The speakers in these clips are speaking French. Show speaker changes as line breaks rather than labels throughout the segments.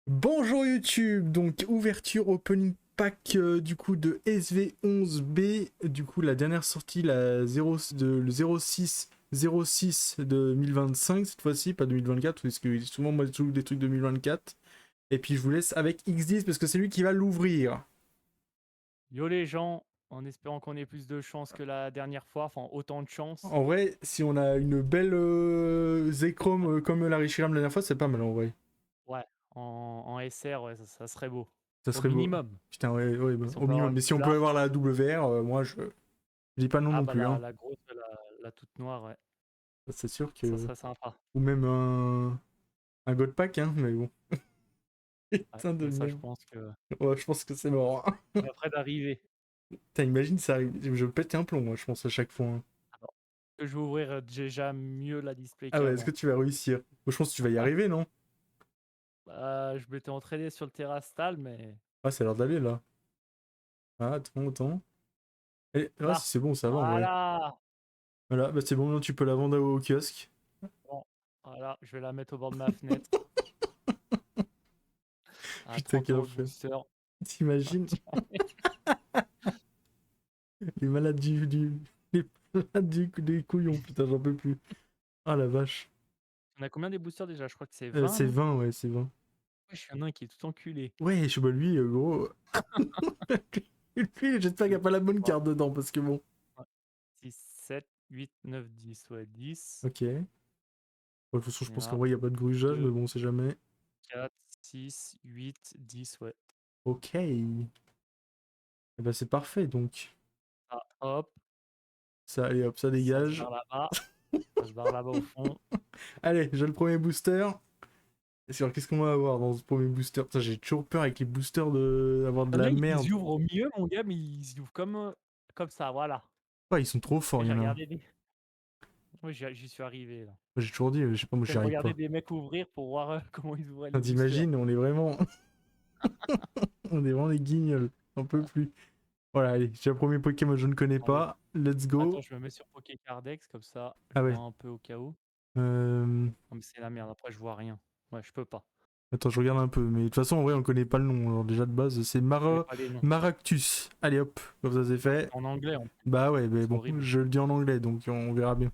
Bonjour YouTube, donc ouverture opening pack du coup de SV11B, du coup la dernière sortie le 06 2025 cette fois-ci, pas 2024 parce que souvent moi je joue des trucs 2024. Et puis je vous laisse avec X10 parce que c'est lui qui va l'ouvrir.
Yo les gens, en espérant qu'on ait plus de chance que la dernière fois, enfin autant de chance.
En vrai, si on a une belle Zekrom comme la Rishiram la dernière fois, c'est pas mal en vrai.
Ouais, en SR, ouais, ça serait beau.
Ça
Au
serait beau.
minimum.
Putain ouais,
Mais si on
au
peut avoir
minimum.
une
Mais si on peut
Blark.
avoir la WR, moi je dis pas non
Ah
non
bah
plus hein.
la grosse, la toute noire, ouais.
C'est sûr
Ça
que.
serait sympa.
Ou même un God Pack, hein, mais bon.
Ouais,
Putain de
mais ça je
merde.
pense que
Ouais, je pense que c'est mort, hein.
on est près d'arriver.
Putain, imagine ça arrive. Je pète un plomb, moi, je pense, à chaque fois, hein.
Alors, que je vais ouvrir déjà mieux la display
Ah ouais, est-ce que
qu'avant.
tu vas réussir? Moi, je pense que tu vas y arriver, non?
Bah, je m'étais entraîné sur le terrastal, mais
Ah, ça a l'air d'aller, là. Ah, attends. Ah, si
là,
c'est bon, ça va, en vrai.
voilà.
Voilà, bah c'est bon, maintenant tu peux la vendre au kiosque.
Bon, voilà, je vais la mettre au bord de ma fenêtre à
Putain,
30
quel
euros le
enfer.
booster.
T'imagines? Les malades Les malades des couillons, putain, j'en peux plus. Ah la vache.
On a combien des boosters déjà? Je crois que c'est 20,
C'est
non?
20, ouais, c'est 20.
Wesh, il y en a un qui est tout enculé.
Ouais, je sais pas, lui, gros. Lui, j'espère qu'il n'y a pas la bonne
3,
carte dedans, parce que bon.
6, 7, 8, 9, 10. Ouais, 10.
Ok. Bon, de toute façon, je
Il y
pense
en
qu'en
a
vrai, il n'y a pas de grugeage, mais
2,
bon, on sait jamais.
4, 6, 8, 10. Ouais.
Ok. Et bah, c'est parfait, donc.
Ah, hop,
Ça, allez, hop, ça
ça se
dégage.
barre là-bas. Ça se barre là-bas au fond.
Allez, j'ai le premier booster. Et alors, qu'est-ce qu'on va avoir dans ce premier booster? Putain, j'ai toujours peur avec les boosters d'avoir de
Il y en
la
a, ils
merde.
ouvrent au milieu, mon gars, mais ils ouvrent comme ça, voilà.
Ouais, ils sont trop forts,
Et
il y
j'ai
en a un.
regardé des. Oui, j'y suis arrivé là.
J'ai toujours dit, je sais pas, moi,
J'ai
j'y arrive
regardé
pas.
des mecs ouvrir pour voir comment ils ouvraient les
Enfin,
boosters.
t'imagines, on est vraiment. On est vraiment des guignols. On peut plus. Voilà, allez, j'ai un premier Pokémon, je ne connais
Attendez.
pas. Let's
Attends,
go.
je me mets sur Pokécardex, comme ça, je
Ah ouais.
vois un peu au cas où.
Euh...
Non, mais c'est la merde, après je vois rien. Ouais, je peux pas.
Attends, je regarde un peu. Mais de toute façon, en vrai, on connaît pas le nom. Alors, déjà de base, c'est
Je connais pas les noms.
Maractus. Allez hop, comme ça c'est
Ouais,
fait.
en anglais en plus.
Bah ouais, mais
C'est
bon,
horrible.
je le dis en anglais, donc on verra bien.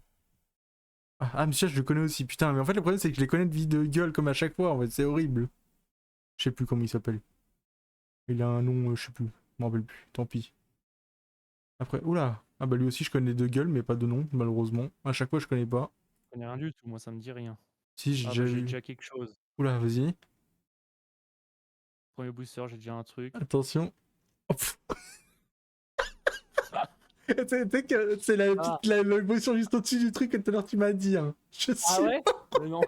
Monsieur, je le connais aussi. Putain, mais en fait, le problème, c'est que je les connais de vie de gueule comme à chaque fois. En fait, c'est horrible. Je sais plus comment il s'appelle. Il a un nom, je sais plus. Je m'en rappelle plus. Tant pis. Après, oula. Ah bah lui aussi, je connais de gueule, mais pas de nom, malheureusement. À chaque fois, je connais pas.
Je connais rien du tout, moi ça me dit rien.
Si, j'ai
Ah
déjà
bah j'ai
eu.
déjà quelque chose.
Oula, vas-y.
Premier booster, j'ai déjà un truc.
Attention. Oh, pff. Tu sais que c'est la petite
Ah,
la motion juste au-dessus du truc que tout à l'heure tu m'as dit, hein. Je
ah
suis
ouais? Mais non,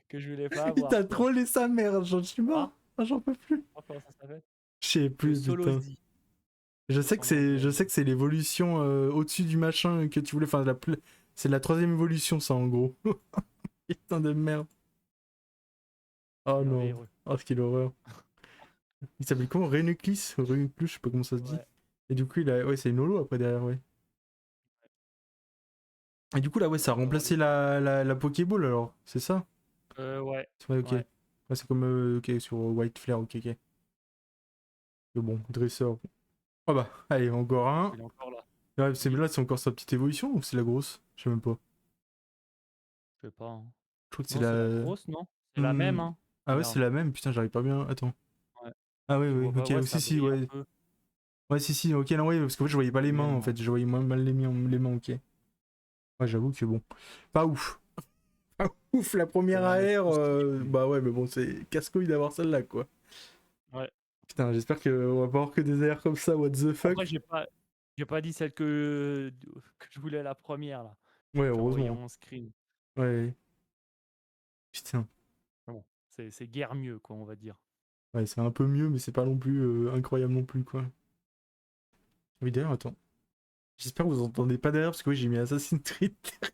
que je voulais pas
Il
avoir,
t'a
je pense.
trollé sa mère, j'en suis
Ah,
mort. Ah, j'en peux plus.
comment ça s'appelle?
Je sais
Le
plus, putain.
Solozzi. C'est en
Je
anglais.
sais que c'est l'évolution au-dessus du machin que tu voulais. Enfin, c'est la troisième évolution, ça, en gros. Putain de merde. Oh non.
Merveilleux.
Oh, quelle horreur. Il s'appelle comment? Renuklis? Renuklis, je sais pas comment ça se dit.
Ouais.
Et du coup, il a. Ouais, c'est une holo après derrière, ouais. Et du coup, là, ouais, ça a
On va voir les
remplacé
cartes.
la Pokéball alors, c'est ça?
Ouais.
Ouais, ok.
Ouais.
Ouais, c'est comme ok, sur White Flare, ok. Mais bon, dresseur. Ah bah, allez, encore un.
Il est encore là.
Ouais,
Oui.
là, c'est encore sa petite évolution ou c'est la grosse? Je sais même pas.
Je sais pas, hein.
Je crois que c'est
Non, c'est la
la.
grosse, non? C'est la même,
Hmm.
hein.
Ah ouais, c'est
Regarde.
la même. Putain, j'arrive pas bien. Attends.
Ouais.
Ah oui,
Tu
oui,
vois pas?
ok.
Ouais,
Oh,
ça
si,
brille un
ouais.
peu.
Ouais, si, ok, non, ouais, parce que en fait, je voyais pas
C'est
les
le
mains,
même,
en
ouais.
fait. Je voyais moins mal les mains, ok. Ouais, j'avoue que bon. Pas ouf. Pas ouf, la
Je vais
première
la mettre
AR.
ici.
Bah ouais, mais bon, c'est casse-couille d'avoir celle-là, quoi.
Ouais.
Putain, j'espère qu'on va pas avoir que des AR comme ça, what the
Après,
fuck.
j'ai pas dit celle que je voulais la première, là.
Ouais,
Je t'ai envoyé
heureusement.
en screen.
Ouais. Putain.
Bon, c'est guère mieux, quoi, on va dire.
Ouais, c'est un peu mieux, mais c'est pas non plus incroyable non plus, quoi. Oui, d'ailleurs, attends. J'espère que vous entendez pas derrière, parce que oui, j'ai mis Assassin's Creed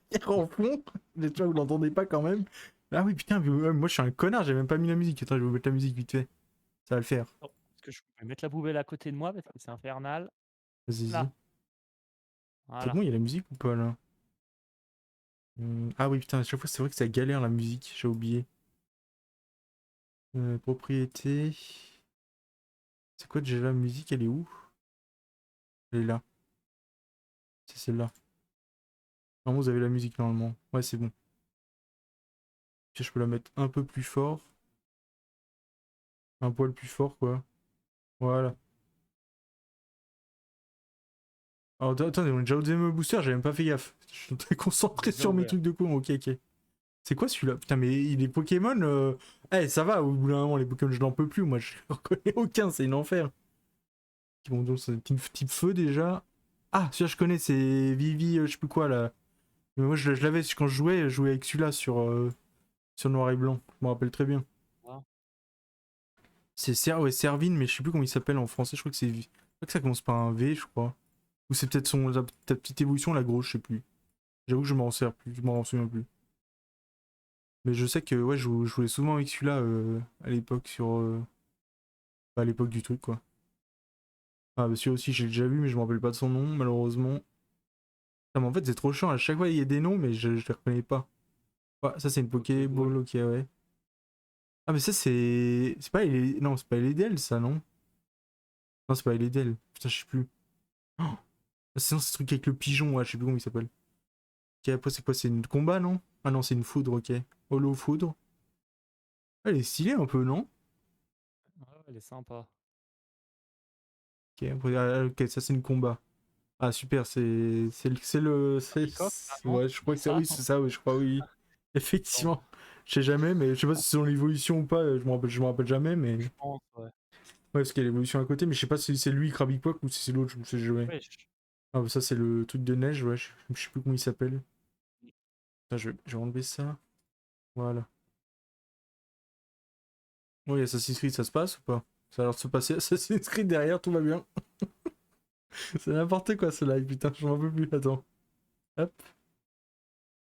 derrière en fond. J'espère que vous l'entendez pas quand même. Ah oui, putain, moi je suis un connard, j'ai même pas mis la musique. Attends, je vais vous mettre la musique vite fait. Ça va le faire.
Oh, est-ce que je peux mettre la poubelle à côté de moi parce que c'est infernal?
Vas-y.
Là,
C'est
voilà.
bon, il y a la musique ou pas là? Ah oui, putain, à chaque fois, c'est vrai que ça galère la musique, j'ai oublié. Propriété. C'est quoi déjà la musique? Elle est où? Elle est là. C'est celle-là. Normalement, vous avez la musique normalement. Ouais, c'est bon. Puis je peux la mettre un peu plus fort. Un poil plus fort, quoi. Voilà. Alors, attendez, on est déjà au deuxième booster, j'ai même pas fait gaffe. Je suis très
Il
concentré
est déjà
sur mes
ouvert.
trucs de con. Ok, ok. C'est quoi celui-là? Putain, mais il est Pokémon. Eh, ça va, au bout d'un moment, les Pokémon, je n'en peux plus. Moi, je reconnais aucun, c'est une enfer. Bon, donc, c'est un type feu déjà. Ah, celui-là, je connais, c'est Vivi, je sais plus quoi là. Mais moi, je l'avais quand je jouais avec celui-là sur noir et blanc. Je me rappelle très bien.
Ah,
Ouais, Servine, mais je sais plus comment il s'appelle en français. Je crois que c'est. Je crois que ça commence par un V, je crois. Ou c'est peut-être ta petite évolution, la grosse, je sais plus. J'avoue que je m'en sers plus, je m'en souviens plus. Mais je sais que ouais, je jouais souvent avec celui-là à l'époque à l'époque du truc quoi. Ah bah celui-là aussi j'ai déjà vu mais je me rappelle pas de son nom malheureusement. Ah, mais en fait c'est trop chiant, à chaque fois il y a des noms mais je les reconnais pas. Ouais, ça c'est une
Pokéball.
Pokéball, ok ouais. Ah mais ça c'est pas non c'est pas Eledel ça non. Non c'est pas Eledel, putain je sais plus. Oh, sinon c'est ce truc avec le pigeon, ouais, je sais plus comment il s'appelle. Ok après c'est quoi, c'est une combat non? Ah non c'est une foudre, ok. Holo foudre. Ah, elle est stylée un peu non?
Ouais, elle est sympa.
Ok, ok ça c'est une combat. Ah super,
Bicop, non?
ouais, je crois
C'est
que c'est
ça?
oui, c'est ça, oui, je crois oui.
Bon,
Effectivement. Je sais jamais, mais je sais pas si c'est son évolution ou pas, je me rappelle jamais, mais
je pense, ouais.
ouais, parce qu'il y a l'évolution à côté, mais je sais pas si c'est lui Krabikwak ou si c'est l'autre, je me sais jamais.
Wesh.
Ah bah ça c'est le truc de neige, ouais, je sais plus comment il s'appelle. Attends, je vais enlever ça. Voilà. Oui, Assassin's Creed, ça se passe ou pas? Ça a l'air de se passer Assassin's Creed derrière, tout va bien. C'est n'importe quoi ce live, putain, je m'en peux plus, attends. Hop,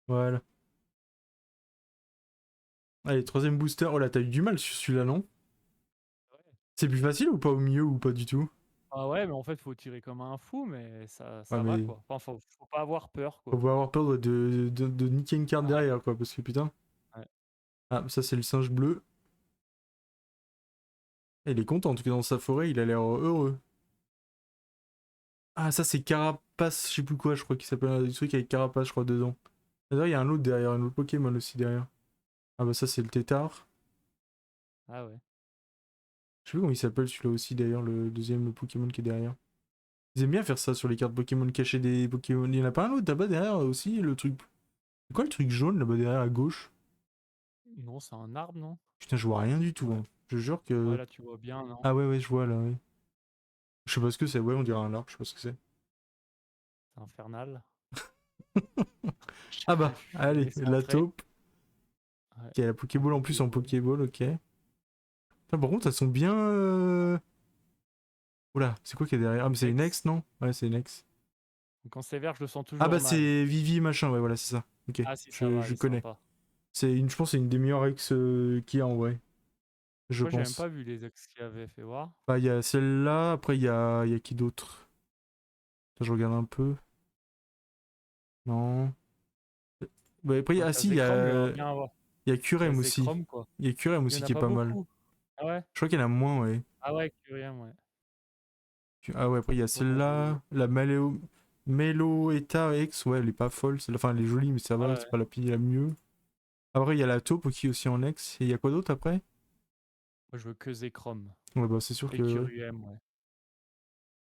voilà. Allez, troisième booster. Oh là, t'as eu du mal sur celui-là, non?
Ouais.
C'est plus facile ou pas au milieu ou pas du tout?
Ah ouais, mais en fait, faut tirer comme un fou, mais ça,
Ouais,
ça va
mais
quoi. Enfin, faut pas avoir peur
faut
quoi.
pas avoir peur de niquer une carte
Ouais,
derrière, quoi, parce que putain.
ouais.
Ah, ça c'est le singe bleu. Ah, il est content, en tout cas dans sa forêt, il a l'air heureux. Ah, ça c'est Carapace, je sais plus quoi, je crois qu'il s'appelle un truc avec Carapace, je crois, dedans. D'ailleurs, il y a un autre derrière, un autre Pokémon aussi derrière. Ah bah ça c'est le Tétard.
Ah ouais.
Je sais plus comment il s'appelle celui-là aussi, d'ailleurs, le deuxième Pokémon qui est derrière. Ils aiment bien faire ça sur les cartes Pokémon, cacher des Pokémon. Il y en a pas un autre là-bas derrière aussi, le truc. C'est quoi le truc jaune là-bas derrière à gauche?
Non, c'est un arbre, non?
Putain, je vois rien du tout,
Ouais.
hein. Je jure
Ouais,
que.
là, tu vois bien, non?
Ah ouais, ouais, je vois là, ouais. Je sais pas ce que c'est, ouais, on dirait un arbre, je sais pas ce que c'est.
C'est infernal.
Ah bah,
Je vais
allez,
laisser
la
entrer.
taupe.
Ouais.
Qui a la Pokéball en plus en
Pokéball.
Pokéball, ok. Putain, par contre, elles sont bien. Oula, c'est quoi qui est derrière? Ah, mais c'est une
Ex.
ex, non? Ouais, c'est une ex.
Donc quand c'est vert, je le sens
Ah
toujours
bah,
mal.
c'est Vivi machin, ouais, voilà, c'est ça. Ok,
Ah si, ça va, elle
je
est
connais.
sympa.
Je pense que c'est une des meilleures ex qu'il y a en vrai. Je
Moi, j'ai même
pense.
pas vu les ex qu'il y avait fait voir.
Bah, il y a celle-là, après, il y a qui d'autre? Attends, je regarde un peu. Non. Bah, après,
Moi,
ah
t'as
si,
Zekrom, j'aimerais bien avoir.
il y a
Il y a
Kurem aussi.
Zekrom, quoi.
Il y a Kurem
Il y
aussi
en a
qui est
pas
pas mal.
beaucoup. Ah ouais?
Je crois qu'il y en a moins, ouais.
Ah ouais, Curium, ouais.
Ah ouais, après il y a
Oh.
celle-là, la Meloetta X, ouais, elle est pas folle. Enfin, elle est jolie, mais ça
Ah
va, c'est
ouais.
pas la mieux. Après, il y a la taupe qui est aussi en X. Et il y a quoi d'autre après?
Moi, je veux que Zekrom.
Ouais, bah c'est sûr
Et
que. Ouais.
Curium, ouais.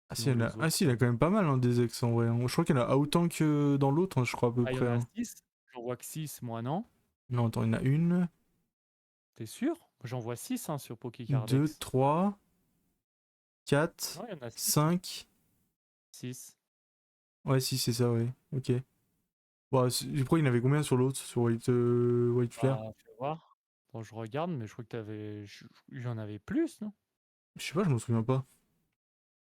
Ah si,
Sinon, les
ah,
autres.
si, il y en a quand même pas mal hein, des X en vrai, hein. Je crois qu'il y en a autant que dans l'autre, hein, je crois à peu
Ah, il y
près,
en a
hein.
6. J'en vois que 6, moi, non?
Non, attends, il y en a une,
T'es sûr? J'en vois 6 hein, sur
deux,
Pokécardex.
trois,
Non,
quatre,
il y en a 6.
5.
6.
Ouais, si, c'est ça, ouais. Ok. Bon, je crois qu'il y en avait combien sur l'autre, sur White Flare?
Bah, fais voir. Bon, je regarde, mais je crois que t'avais. J'en avais plus, non?
Je sais pas, je m'en souviens pas.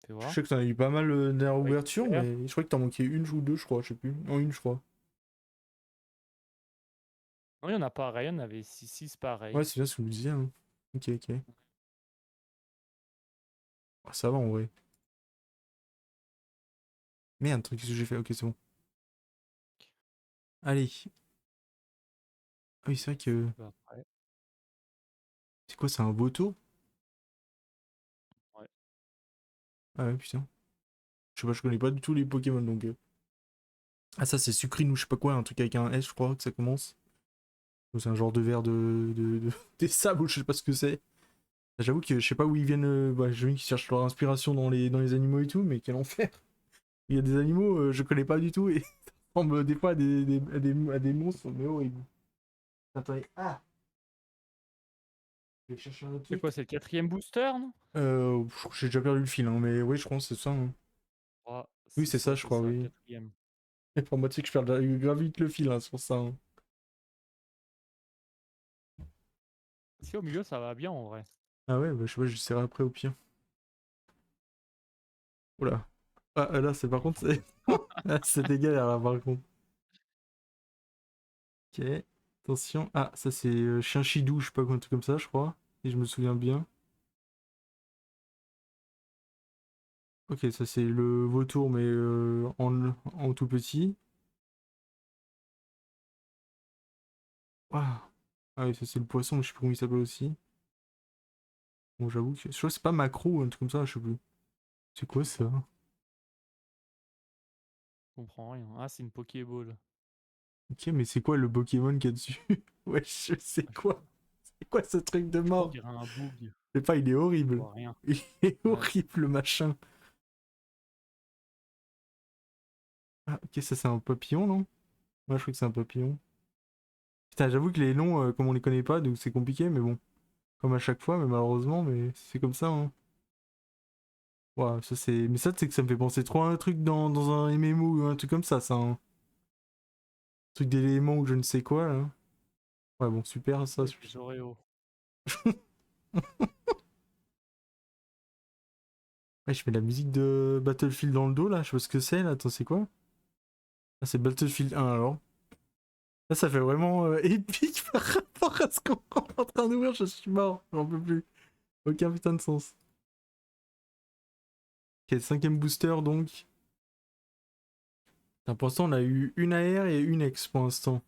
Fais
Je
voir.
sais que t'en as eu pas mal dernière
White
ouverture,
Flare.
mais je crois que t'en manquais une ou deux, je crois, je sais plus. Non, une, je crois.
Non, il y en a pareil, il y en avait 6
Ouais,
pareil.
c'est bien ce que vous disiez, hein. Ok, ok. Ah, ça va en vrai. Merde, truc que j'ai fait, ok, c'est bon. Allez. Ah oui, c'est vrai que.
Après.
C'est quoi, c'est un vautour?
Ouais.
Ah ouais, putain. Je sais pas, je connais pas du tout les Pokémon donc. Ah, ça, c'est Sucrine ou je sais pas quoi, un truc avec un S, je crois que ça commence. Ou c'est un genre de verre des sables ou je sais pas ce que c'est. J'avoue que je sais pas où ils viennent. Bah, j'ai vu qu'ils cherchent leur inspiration dans les animaux et tout, mais quel enfer. Il y a des animaux, je connais pas du tout et ça ressemble des fois à des monstres, mais horrible. Attendez, ah, je vais chercher un autre
C'est
truc.
quoi, c'est le quatrième booster, non?
J'ai déjà perdu le fil, hein, mais oui, je pense que c'est ça, hein.
Ah,
Oui, c'est ça, je
c'est
crois,
ça,
oui.
quatrième.
Et pour moi, tu sais que je perds grave vite le fil, hein, sur ça, hein.
Si au milieu, ça va bien en vrai.
Ah ouais, bah, je sais pas, j'essaierai après au pire. Oula. Ah, là, c'est par contre, c'est. Ah, c'était galère, là, par contre. Ok. Attention. Ah, ça, c'est Chien Chidou, je sais pas, un truc comme ça, je crois. Si je me souviens bien. Ok, ça, c'est le vautour, mais en tout petit. Ah. Ah oui, ça, c'est le poisson, je sais plus comment il s'appelle aussi. Bon, j'avoue que. Je crois que c'est pas macro ou un truc comme ça, je sais plus. C'est quoi ça?
Je comprends rien. Ah, c'est une Pokéball.
Ok, mais c'est quoi le Pokémon qu'il y a dessus? Ouais, je sais
Ah,
quoi? C'est quoi ce truc de
je crois, on
mort?
dirait un bug.
Je sais pas, il est
Je
horrible.
vois rien.
Il est
Ouais.
horrible, le machin. Ah, ok, ça c'est un papillon, non? Moi, je crois que c'est un papillon. Putain, j'avoue que les noms, comme on les connaît pas, donc c'est compliqué, mais bon. Comme à chaque fois, mais malheureusement, mais c'est comme ça, hein. Ouah, ça c'est. Mais ça, c'est que ça me fait penser trop à un truc dans un MMO ou un truc comme ça, un truc d'éléments ou je ne sais quoi, là. Ouais, bon, super, ça.
Avec les Oreos.
Ouais, je mets la musique de Battlefield dans le dos, là, je sais pas ce que c'est, là. Attends, c'est quoi? Ah, c'est Battlefield 1, alors. Là, ça fait vraiment épique par rapport à ce qu'on est en train d'ouvrir, je suis mort, j'en peux plus. Aucun putain de sens. Ok, cinquième booster donc. Putain, pour l'instant, on a eu une AR et une X pour l'instant.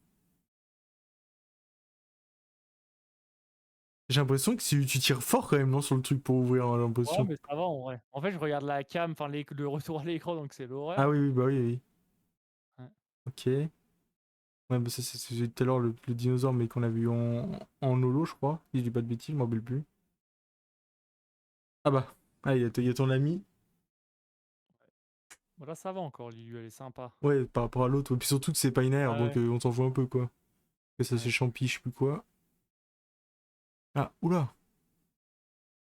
J'ai l'impression que tu tires fort quand même, non, sur le truc pour ouvrir, hein, j'ai
Ouais,
l'impression.
mais ça va en vrai. En fait, je regarde la cam, enfin le retour à l'écran, donc c'est
Ah
l'horreur.
oui, oui, bah oui, oui.
Ouais.
Ok. Ouais, bah ça, c'est celui de tout à l'heure, le dinosaure, mais qu'on a vu en holo, je crois. Si je dis pas de bêtises, je m'en rappelle plus. Ah bah, ah, il y a ton ami.
Bon, là, ça va encore, Lilu, elle est sympa.
Ouais, par rapport à l'autre. Et puis surtout que c'est pas une AR,
Ah
donc
ouais,
on s'en fout un peu, quoi. Que ça, c'est
ouais.
champi, je sais plus quoi. Ah, oula,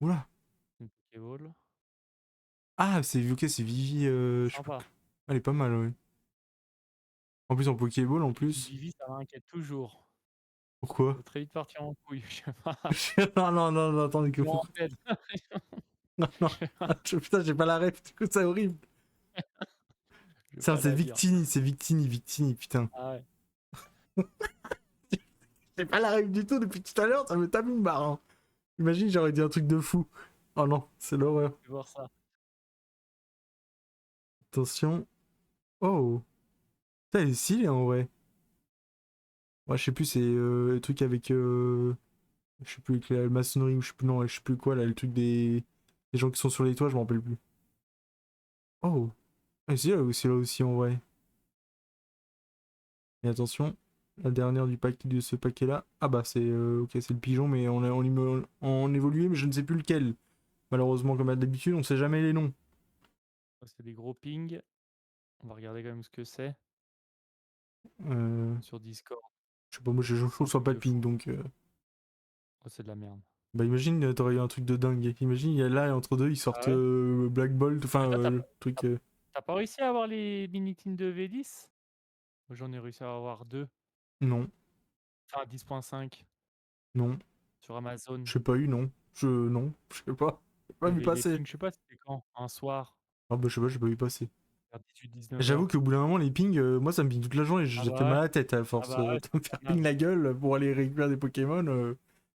oula.
Une Pokéball.
Ah, c'est ok, c'est Vivi, je sais pas.
Sympa.
Elle est pas mal, ouais. En plus, en Pokéball, en
Qui dit
plus.
Vivi, ça m'inquiète toujours.
Pourquoi?
Ça peut très vite partir en couille, je sais pas.
Non, non, non, non, attendez,
Je me
pourquoi?
rappelle.
Non, non. Putain, j'ai pas la ref, du coup, c'est horrible.
Je vais
Ça,
pas
c'est
la dire.
Victini, putain.
Ah ouais,
J'ai pas la ref du tout depuis tout à l'heure, ça me tape une barre, hein. Imagine, j'aurais dit un truc de fou. Oh non, c'est l'horreur.
je vais voir ça.
Attention. Oh. Ça, elle est stylée, en vrai. Ouais, je sais plus, c'est le truc avec. Je sais plus, avec la maçonnerie ou je sais plus, non, je sais plus quoi, là, le truc des gens qui sont sur les toits, je m'en rappelle plus. Oh. Ah, c'est là aussi, en vrai. Et attention, la dernière du pack de ce paquet-là. Ah bah, c'est. Ok, c'est le pigeon, mais en évolué, mais je ne sais plus lequel. Malheureusement, comme d'habitude, on sait jamais les noms.
Ça, c'est des gros pings. On va regarder quand même ce que c'est
Euh,
sur Discord.
je sais pas, moi, je
Un
reçois
truc
pas de
de
ping,
fou.
donc.
Oh, c'est de la merde.
Bah imagine, t'aurais eu un truc de dingue. Imagine, il y a là, et entre deux, ils
Ah
sortent
ouais?
Black Bolt, enfin,
Mais toi,
le truc...
t'as pas réussi à avoir les Minitines de V10? Moi, j'en ai réussi à avoir 2.
Non,
Enfin, 10.5
non,
sur Amazon.
j'ai pas eu, non. Non, je sais pas. J'ai pas
Il y
vu
avait les
passer.
pings, je sais pas c'était quand, un soir,
Ah bah je sais pas, j'ai pas vu passer.
vers 18-19
J'avoue
heures.
qu'au bout d'un moment, les pings, moi ça me ping toute la journée,
Ah
j'ai
bah
fait mal
ouais,
à la tête à
ah
force
bah ouais,
de
c'est
me faire ping
infernal.
la gueule pour aller récupérer des Pokémon.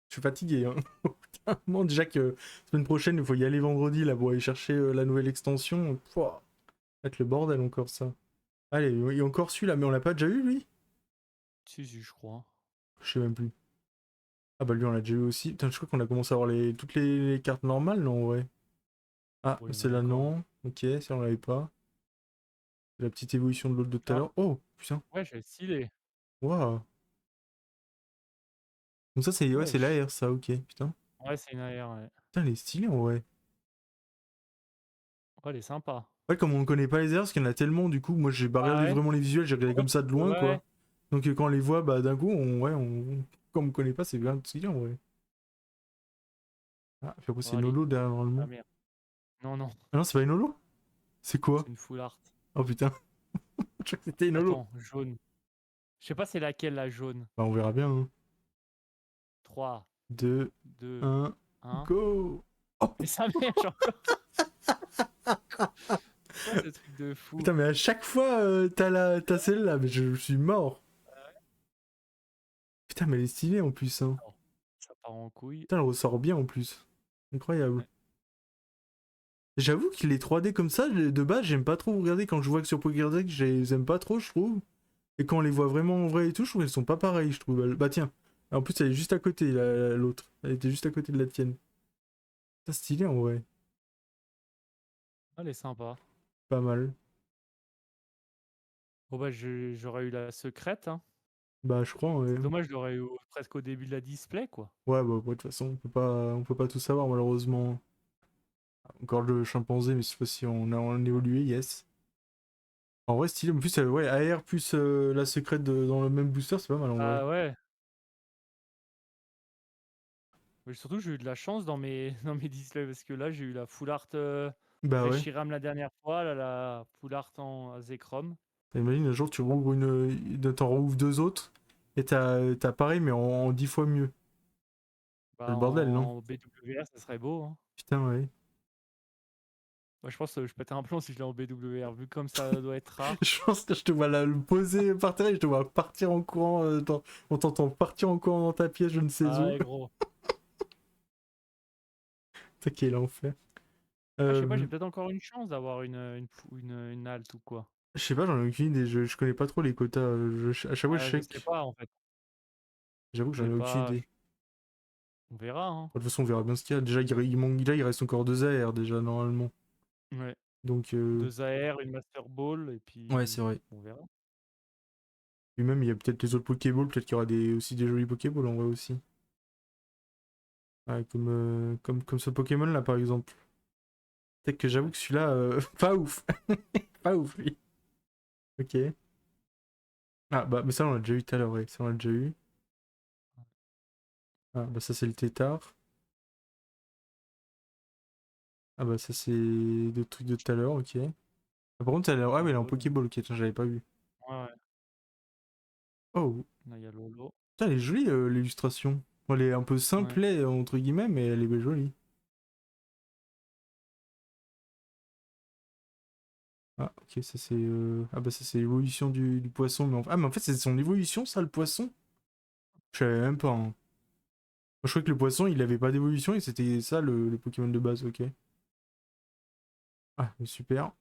Je suis fatigué, hein. Au bout d'un moment, déjà que semaine prochaine, il faut y aller vendredi là pour aller chercher la nouvelle extension. Pouah, ça va être le bordel encore ça. Allez, il y a encore celui-là, mais on l'a pas déjà eu lui?
Si, si, je crois.
Je sais même plus. Ah bah lui on l'a déjà eu aussi. Putain, je crois qu'on a commencé à avoir toutes les cartes normales, non, ouais. Ah,
Bon, il y en a
celle-là
encore.
non. Ok, ça on l'avait pas. La petite évolution de l'autre de tout à
Ah,
l'heure. Oh, putain.
ouais, j'ai stylé.
Waouh. Donc ça c'est ouais, c'est
Wesh.
l'AR ça, ok, putain.
Ouais, c'est une AR, ouais.
Putain, elle est stylée en vrai.
Ouais, elle est sympa.
Ouais, comme on connaît pas les airs, parce qu'il y en a tellement, du coup, moi j'ai pas
Ah
regardé
ouais?
vraiment les visuels, j'ai regardé
Ouais,
comme ça de loin,
ouais.
quoi. Donc quand on les voit, bah d'un coup, comme on connaît pas, c'est bien stylé en vrai. Ah, puis après
Oh,
c'est
allez.
Nolo derrière
Ah
normalement.
merde. Non, non,
Ah non, c'est pas une Nolo? C'est quoi?
c'est une full art.
Oh putain, je crois que c'était une Nolo.
Attends, jaune. Je sais pas c'est laquelle la jaune.
Bah on verra bien, hein.
3,
2,
2,
1,
1.
go! Oh
Mais ça mèche encore. C'est quoi ce truc de fou?
putain, mais à chaque fois, t'as celle-là, mais je suis mort. Putain, mais elle est stylée en plus, hein.
Oh, ça part en couille.
Putain, elle ressort bien en plus. Incroyable.
Ouais.
J'avoue que les 3D comme ça, de base, j'aime pas trop regarder quand je vois que sur Pokédex, je les aime pas trop, je trouve. Et quand on les voit vraiment en vrai et tout, je trouve qu'elles sont pas pareilles, je trouve. Bah tiens, en plus, elle est juste à côté, l'autre. Elle était juste à côté de la tienne. C'est stylé en vrai.
Ah, elle est sympa.
Pas mal.
Bon bah j'aurais eu la secrète, hein.
Bah, je crois, ouais.
C'est dommage, je l'aurais eu presque au début de la display, quoi.
Ouais, bah, de toute façon, on peut pas tout savoir, malheureusement. Encore le chimpanzé, mais cette fois-ci, on a évolué, yes. En vrai, stylé. En plus, ouais, AR plus la secrète dans le même booster, c'est pas mal en vrai.
Ah ouais. Mais surtout, j'ai eu de la chance dans mes, dans mes displays parce que là, j'ai eu la full art
Bah ouais.
Reshiram la dernière fois, là, la full art en Zekrom.
Imagine un jour tu rouvres t'en rouvres deux autres et t'as pareil mais en 10 fois mieux. C'est
Bah,
le bordel, non?
en BWR, ça serait beau, hein.
Putain, ouais.
Moi, je pense que je pète un plomb si je l'ai en BWR, vu comme ça doit être rare.
Je pense que je te vois là le poser par terre et je te vois partir en courant. On t'entend partir en courant dans ta pièce, je ne sais
Ah
où.
ouais, gros.
Putain, quel enfer.
Ah, je sais pas,
Euh,
j'ai peut-être encore une chance d'avoir une halte ou quoi.
je sais pas, j'en ai aucune idée. Je connais pas trop les quotas. À chaque fois, je
Ah, je sais
check.
pas, en fait.
J'avoue que
Je
j'en
sais
ai aucune
pas,
idée.
on verra, hein.
De toute façon, on verra bien ce qu'il y a. Déjà, il reste encore deux AR déjà, normalement.
Ouais.
Donc,
2 AR, une Master Ball, et
ouais, c'est
puis
vrai.
on verra.
Puis même, il y a peut-être les autres Pokéballs. Peut-être qu'il y aura aussi des jolis Pokéballs en vrai aussi. Ouais, comme ce Pokémon là par exemple. Peut-être que j'avoue
Ouais.
que celui-là, pas ouf. Pas ouf lui. Ok. Ah bah mais ça on l'a déjà eu tout à l'heure, ouais. Ça on l'a déjà eu. Ah bah ça c'est le tétard. Ah bah ça c'est le truc de tout à l'heure, ok. Ah, par contre elle ah ouais elle est en
Lolo,
Pokéball, ok, tiens, j'avais pas vu.
ouais, ouais.
Oh,
Là, il y a Lolo.
putain elle est jolie l'illustration. Bon, elle est un peu
Ouais.
simple entre guillemets, mais elle est jolie. Ah ok, ça c'est ah bah ça c'est l'évolution du poisson, ah mais en fait c'est son évolution ça le poisson. Je savais même pas, hein. Je croyais que le poisson, il avait pas d'évolution et c'était ça le Pokémon de base, ok. Ah, mais super.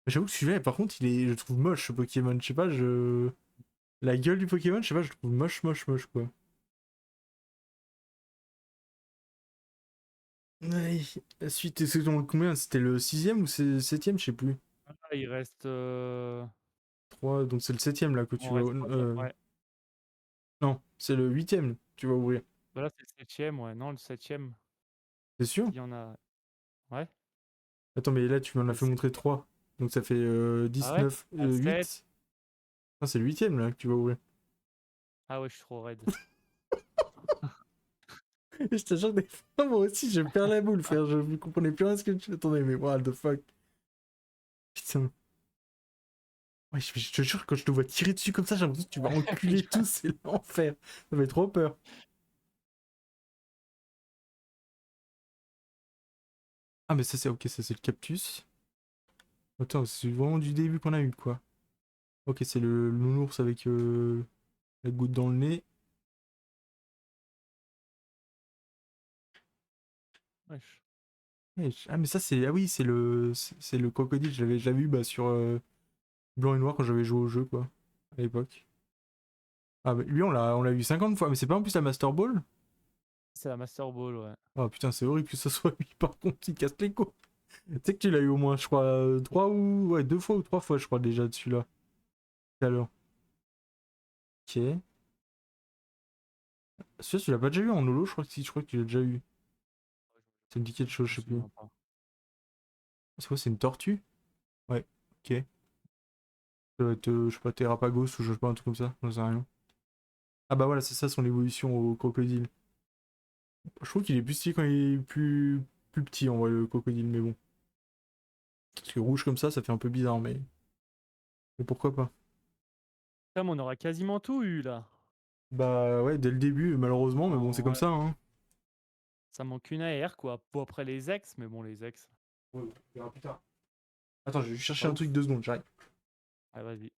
J'avoue que celui-là, par contre, je le trouve moche ce Pokémon. Je sais pas, la gueule du Pokémon, je sais pas, je le trouve moche, moche, moche, quoi. Ouais. La suite, c'est combien? C'était le sixième ou c'est le septième? Je sais plus.
Là, il reste.
3, donc c'est le septième là que
On
tu vas.
reste troisième, ouais.
Non, c'est le huitième, tu vas ouvrir.
Bah là, c'est le septième, ouais. Non, le septième.
C'est sûr?
Il y en a. Ouais.
Attends, mais là, tu m'en as
Le
fait
sept-
montrer 3. Donc ça fait
Ah ouais?
19,
Ah, 7.
8. Non, c'est le huitième là que tu vas ouvrir.
Ah ouais, je suis trop raide.
Je te jure, des fois, moi aussi, je perds la boule, frère. Je ne comprenais plus rien à ce que tu attendais, mais what the fuck. Putain. Ouais, je te jure, quand je te vois tirer dessus comme ça, j'ai l'impression que tu vas enculer tout, c'est l'enfer. Ça fait trop peur. Ah, mais ça, c'est ok, ça, c'est le cactus. Attends, c'est vraiment du début qu'on a eu, quoi. Ok, c'est le nounours avec la goutte dans le nez.
Wesh.
Ah, mais ça, c'est. Ah oui, c'est le crocodile. Je l'avais eu bah, sur blanc et noir quand j'avais joué au jeu, quoi, à l'époque. Ah, bah lui, on l'a eu 50 fois, mais c'est pas en plus la Master Ball?
C'est la Master Ball, ouais.
Oh putain, c'est horrible que ce soit lui par contre qui casse les couilles. Tu sais que tu l'as eu au moins, je crois, 2 fois ou 3 fois, je crois, déjà dessus là. Tout à l'heure. Ok. Celui-là, tu l'as pas déjà eu en holo, je crois que si, je crois que tu l'as déjà eu. Ça me dit quelque chose,
Je
je
me
sais plus.
souviens pas.
C'est quoi, c'est une tortue? Ouais, ok. Ça doit être, je sais pas, Terrapagos ou je sais pas, un truc comme ça, j'en sais rien. Ah bah voilà, c'est ça son évolution au crocodile. Je trouve qu'il est plus stylé quand il est plus petit en vrai, le crocodile, mais bon. Parce que rouge comme ça fait un peu bizarre, mais pourquoi pas.
Putain, mais on aura quasiment tout eu là.
Bah ouais, dès le début, malheureusement, mais bon, c'est comme
Ouais.
ça, hein.
Ça manque une AR quoi. Bon, après les ex, mais bon, les ex.
Ouais, on verra plus tard. Attends, je vais juste chercher
Pas
un truc
ouf.
2 secondes, j'arrive.
Ah, vas-y.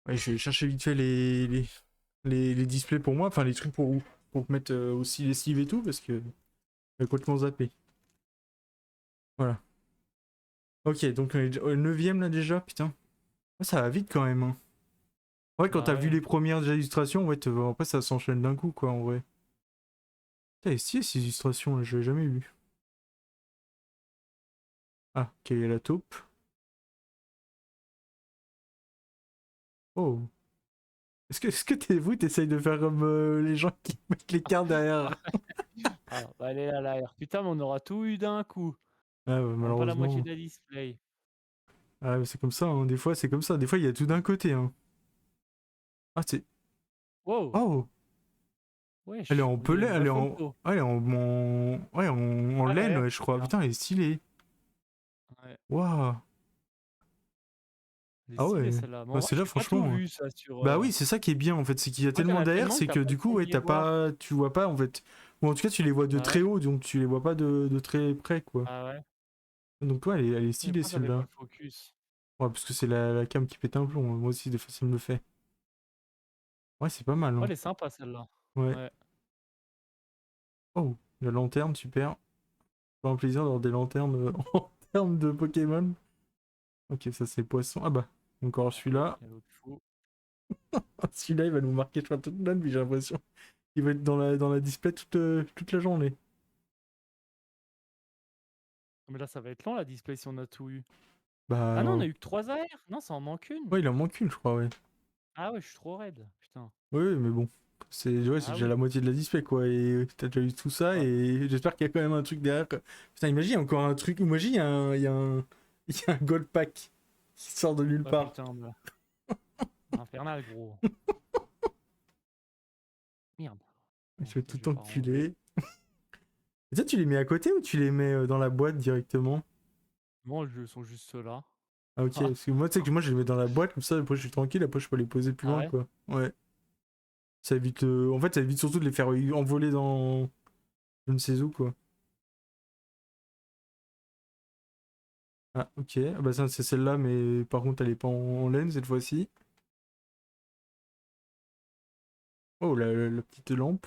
Ouais, je vais chercher vite fait les displays pour moi, enfin les trucs pour mettre aussi les sleeves et tout, parce que j'ai complètement zappé. Voilà. Ok, donc on est au 9ème là déjà, putain. Ah, ça va vite quand même, hein. Ouais, quand t'as
Bah
vu
ouais.
les premières déjà illustrations, ouais, après ça s'enchaîne d'un coup, quoi, en vrai. Putain, si ces illustrations là, je l'ai jamais vu. Ah, quelle est la taupe? Oh. Est-ce que vous, t'essayes de faire comme les gens qui mettent les cartes derrière?
Ah, bah, elle est là, l'AR. Putain, mais on aura tout eu d'un coup.
Ah, ouais,
On a pas la moitié
malheureusement.
de la display.
Ah, c'est comme ça, hein. Des fois, c'est comme ça. Des fois, il y a tout d'un côté, hein. Ah, c'est.
Wow.
Oh! Elle est
Wesh,
en
on dirait
pellet,
une
elle
vraie
est en.
photo.
Ouais, elle est ouais, en
Ah
laine,
ouais,
ouais, je crois.
bien.
Putain, elle est stylée.
Ouais.
Waouh!
Elle est
Ah
stylée
ouais.
celle-là. Mais en
Bah,
vrai,
c'est là,
j'ai pas tout
franchement.
vu ça sur.
Bah oui, c'est ça qui est bien en fait, c'est qu'il y a
En fait, il y en
tellement
a
d'AR,
tellement
c'est
que
que
t'as pas
du
le
coup,
temps de
ouais,
les voir.
tu vois pas en fait. Ou en tout cas, tu les vois de
Bah
très
ouais.
haut, donc tu les vois pas de très près, quoi.
Ah ouais.
Donc, toi, elle est
Mais
stylée
pourquoi ça fait pas
celle-là.
le focus?
Ouais, parce que c'est la cam qui pète un plomb, hein. Moi aussi, des fois, ça me le fait. Ouais, c'est pas mal,
Ouais,
hein.
elle est sympa celle-là.
Ouais.
Ouais.
Oh, la lanterne, super. C'est un plaisir d'avoir des lanternes en termes de Pokémon. Ok, ça c'est poisson. Ah bah, encore celui-là.
Il y a l'autre fou.
Celui-là, il va nous marquer, je crois, toute notre vie, j'ai l'impression. Il va être dans la display toute la journée.
Mais là, ça va être long la display si on a tout eu.
Bah,
Ah non, on a eu que 3 AR. Non, ça en manque une.
ouais, il en manque une, je crois, ouais.
Ah ouais, je suis trop raide. Putain.
Oui, mais bon. C'est
Ah
déjà
oui.
la moitié de la display, quoi. Et t'as déjà eu tout ça,
Ouais.
et j'espère qu'il y a quand même un truc derrière, quoi. Putain, imagine, il y a encore un truc. Imagine, il y a un gold pack qui sort de nulle
Ouais,
part.
putain. Bah. Infernal, gros. Merde.
Je
Bon,
vais
ça, je
tout
vais pas ranger.
enculer. Et ça, tu les mets à côté ou tu les mets dans la boîte directement?
Bon, ils sont juste ceux-là.
Ah, ok, parce que moi, tu sais que moi, je les mets dans la boîte, comme ça, après, je suis tranquille, après, je peux les poser plus
Ah
loin,
ouais?
quoi. Ouais. Ça évite En fait, ça évite surtout de les faire envoler dans je ne sais où, quoi. Ah, ok. Ah, bah, ça, c'est celle-là, mais par contre, elle est pas en laine cette fois-ci. Oh, la petite lampe.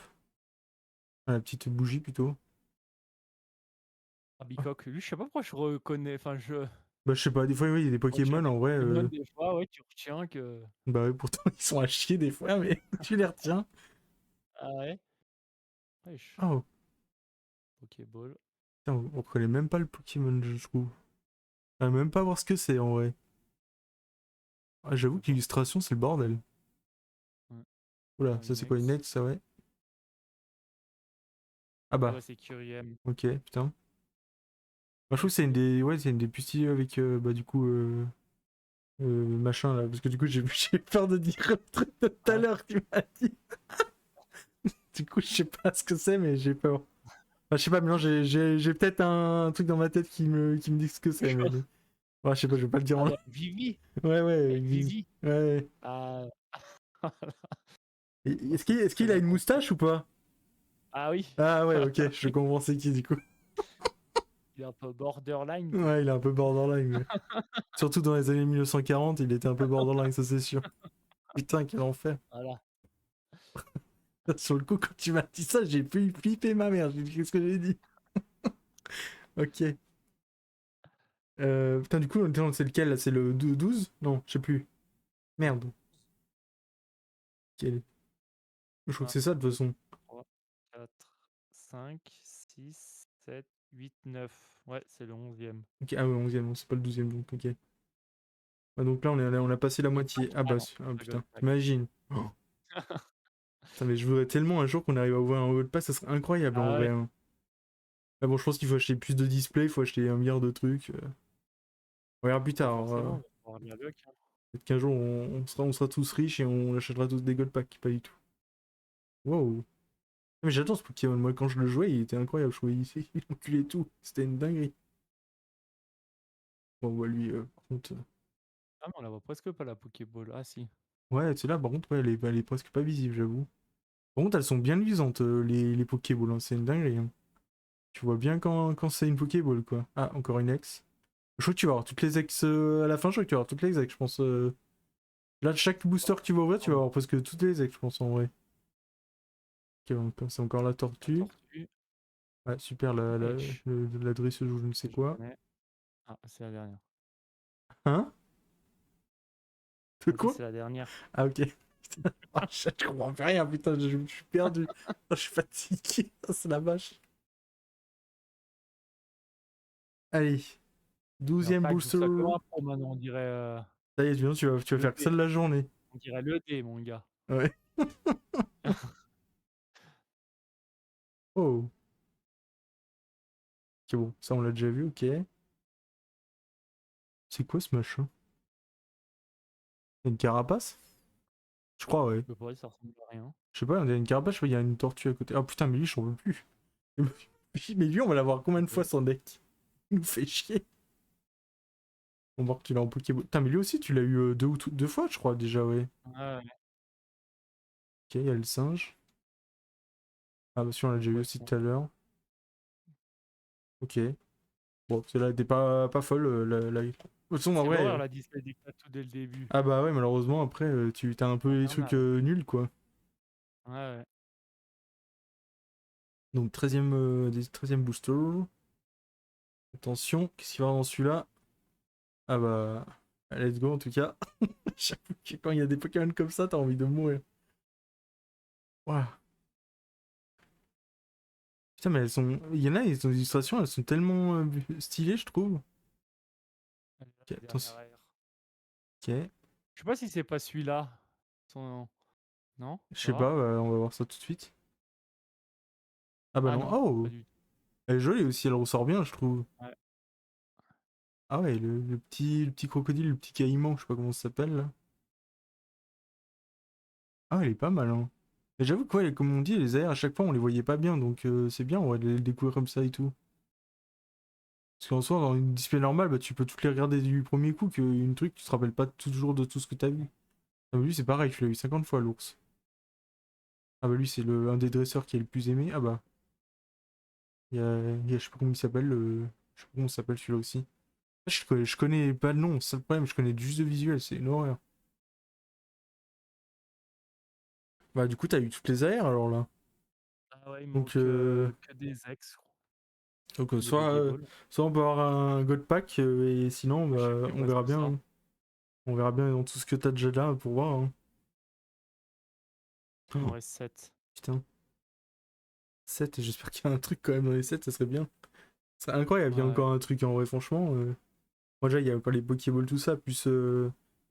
Ah, la petite bougie, plutôt.
Ah,
Ah.
Bicoque. Lui, je sais pas pourquoi je reconnais. Enfin, je
Bah, je sais pas, des fois, oui, il y a des
retiens
Pokémon,
des
en vrai.
Pokémon des fois. Ouais, tu retiens que.
Bah, ouais, pourtant, ils sont à chier des fois, mais tu les retiens.
Ah ouais? Wesh.
Oh,
Pokéball.
putain, on reconnaît même pas le Pokémon, je trouve. On va même pas voir ce que c'est, en vrai. Ah, j'avoue
Je sais
que
pas.
l'illustration, c'est le bordel.
Ouais.
Oula, ça,
Une
c'est quoi, une
ex.
ex, ça, ouais. Ah
Ah
bah,
ouais, c'est Curiem.
ok, putain. Moi, je trouve que c'est une des plus stylées avec, bah, du coup, machin, là. Parce que du coup, j'ai peur de dire le truc de tout à
Ouais.
l'heure que tu m'as dit. Du coup, je sais pas ce que c'est, mais j'ai peur. Enfin, je sais pas, mais non, j'ai peut-être un truc dans ma tête qui me dit ce que c'est, mais. Ouais, je sais pas, je vais pas le dire
Ah
en.
ouais, Vivi.
Ouais, ouais,
Avec Vivi.
ouais, ouais.
Ah,
Est-ce qu'il a
tellement
une
compris.
moustache ou pas?
Ah oui.
Ah ouais, ok, je comprends c'est qui, du coup.
Il est un peu borderline, quoi.
Ouais, il est un peu borderline, ouais. Surtout dans les années 1940, il était un peu borderline, ça c'est sûr. Putain, quel enfer.
Voilà.
Sur le coup, quand tu m'as dit ça, j'ai pu flipper ma mère. J'ai dit, qu'est-ce que j'ai dit? Ok. Putain, du coup, c'est lequel là? C'est le 12? Non, je sais plus. Merde. Quel- Je crois que
1,
c'est ça de toute
2,
façon.
3, 4, 5, 6, 7, 8, 9. Ouais, c'est le 11e.
Ok, ah ouais, 11ème, c'est pas le 12ème donc, ok. Ah, donc là, on a passé la moitié. Ah
Ah
bah,
non,
ah,
le
putain,
Gold Pack.
t'imagines. Oh. Putain, mais je voudrais tellement un jour qu'on arrive à ouvrir un World Pass, ça serait incroyable en
Ah
vrai,
ouais,
hein. Ah bon, je pense qu'il faut acheter plus de displays, il faut acheter un milliard de trucs. On verra plus
bah
tard.
forcément, on va avoir de la luck, hein.
Peut-être qu'un jour, on sera tous riches et on achètera tous des Gold Packs, pas du tout. Wow. Mais j'adore ce Pokémon, moi quand je le jouais, il était incroyable, je trouvais il enculait tout, c'était une dinguerie. Bon, bah lui, par contre...
Ah, mais on la voit presque pas la Pokéball. Ah si.
Ouais, c'est là, par contre, ouais, elle est presque pas visible, j'avoue. Par contre, elles sont bien luisantes, les Pokéballs, hein, c'est une dinguerie, hein. Tu vois bien quand c'est une Pokéball, quoi. Ah, encore une ex. Je crois que tu vas avoir toutes les ex à la fin, je crois que tu vas avoir toutes les ex, je pense. Là, chaque booster que tu vas ouvrir, tu vas avoir presque toutes les ex, je pense, en vrai. Ok, donc, c'est encore la
La
tortue.
tortue.
Ouais, super,
Wesh.
la dresseuse ou je ne sais
Je
quoi.
connais. Ah, c'est la dernière.
Hein? De
Vas-y,
quoi?
c'est la dernière.
Ah, ok. Putain, oh, je comprends plus rien, putain, je suis perdu. Oh, je suis fatigué, oh, c'est la vache. Allez,
Mais en
12ème
pack, joue
booster.
ça comme un pro maintenant,
Ça y est, tu vas
le
faire que ça
dé.
de la journée.
On dirait le dé, mon gars.
Ouais. Oh. Ok, bon, ça on l'a déjà vu, ok. C'est quoi ce machin? Une carapace? Je crois, ouais.
Je peux pas dire, ça ressemble à rien.
Je sais pas, on a une carapace, je sais pas, il y a une tortue à côté. Oh putain, mais lui, j'en veux plus. Mais lui, on va l'avoir combien de fois
Ouais.
son deck? Il nous fait chier. On va voir que tu l'as en Pokéball. Putain, mais lui aussi, tu l'as eu deux fois, je crois, déjà, ouais.
Ouais,
Ok, il y a le singe. Ah, bah, si, on l'a
le
déjà eu aussi
poisson.
tout à l'heure. Ok. Bon, celle-là était pas folle. De toute façon, en
C'est
vrai.
l'horreur la display des cartes tout dès le début.
Ah, bah ouais, malheureusement, après, tu t'as un peu les trucs
Infernal.
nuls, quoi.
Ouais, ouais.
Donc, 13e booster. Attention, qu'est-ce qu'il va y avoir dans celui-là? Ah bah, let's go en tout cas. J'avoue que quand il y a des Pokémon comme ça, t'as envie de mourir. Ouah. Putain, mais elles sont. Il y en a, ils ont des illustrations, elles sont tellement stylées, je trouve.
Elle est là,
Ok,
la
attention.
dernière air.
Ok.
Je sais pas si c'est pas celui-là. Son... Non?
Je sais pas,
Voir.
on va voir ça tout de suite. Ah bah
Ah
non.
non, pas
Oh!
du tout.
Elle est jolie aussi, elle ressort bien, je trouve.
Ouais.
Ah ouais, le petit crocodile, le petit caïman, je sais pas comment ça s'appelle là. Ah, elle est pas mal, hein. Mais j'avoue que, ouais, comme on dit, les airs, à chaque fois, on les voyait pas bien, donc c'est bien, on va les découvrir comme ça et tout. Parce qu'en soi, dans une display normale, bah, tu peux toutes les regarder du premier coup, qu'une truc, tu te rappelles pas toujours de tout ce que t'as vu. Ah, mais lui, c'est pareil, tu l'as vu 50 fois, l'ours. Ah, bah lui, c'est un des dresseurs qui est le plus aimé. Ah, bah, je sais pas comment il s'appelle, je sais pas comment il s'appelle celui-là aussi. Ah, je connais pas le nom, c'est le problème, je connais juste le visuel, c'est une horreur. Bah, du coup, t'as eu toutes les aires alors là.
Ah ouais, il me
Donc,
manque que des ex, je crois. Des Pokéballs.
soit on peut avoir un God Pack, et sinon,
Je sais
bah,
plus,
on
ouais,
verra
c'est
bien,
ça.
hein. On verra bien dans tout ce que t'as déjà là pour voir, hein.
Il m'en
Oh,
reste 7.
putain. 7, j'espère qu'il y a un truc quand même dans les 7, ça serait bien. C'est incroyable, il y a
Ouais.
encore un truc en vrai, franchement. Moi, déjà, il y a pas les Pokéballs, tout ça, plus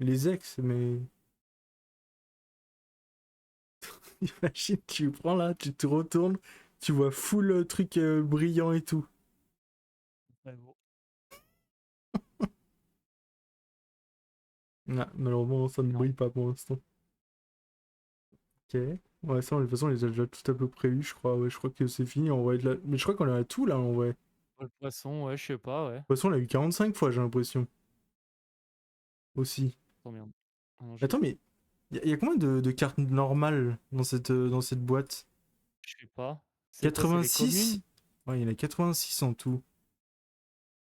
les ex, mais. Imagine, tu prends là, tu te retournes, tu vois full truc brillant et tout.
Ouais, bon.
Ah, malheureusement, ça ne
Non.
brille pas pour l'instant. Ok. Ouais, ça, de toute façon, on les a déjà tout à peu prévus, je crois. Ouais, je crois que c'est fini en vrai. Mais je crois qu'on a tout là en vrai. De
Le poisson, ouais, je sais pas, ouais.
toute façon, on l'a eu 45 fois, j'ai l'impression. Aussi.
Combien? Non,
Attends, mais il y a combien de cartes normales dans cette boîte?
je sais pas. C'est quoi, c'est les
86?
communes?
Ouais, il y en a 86 en tout.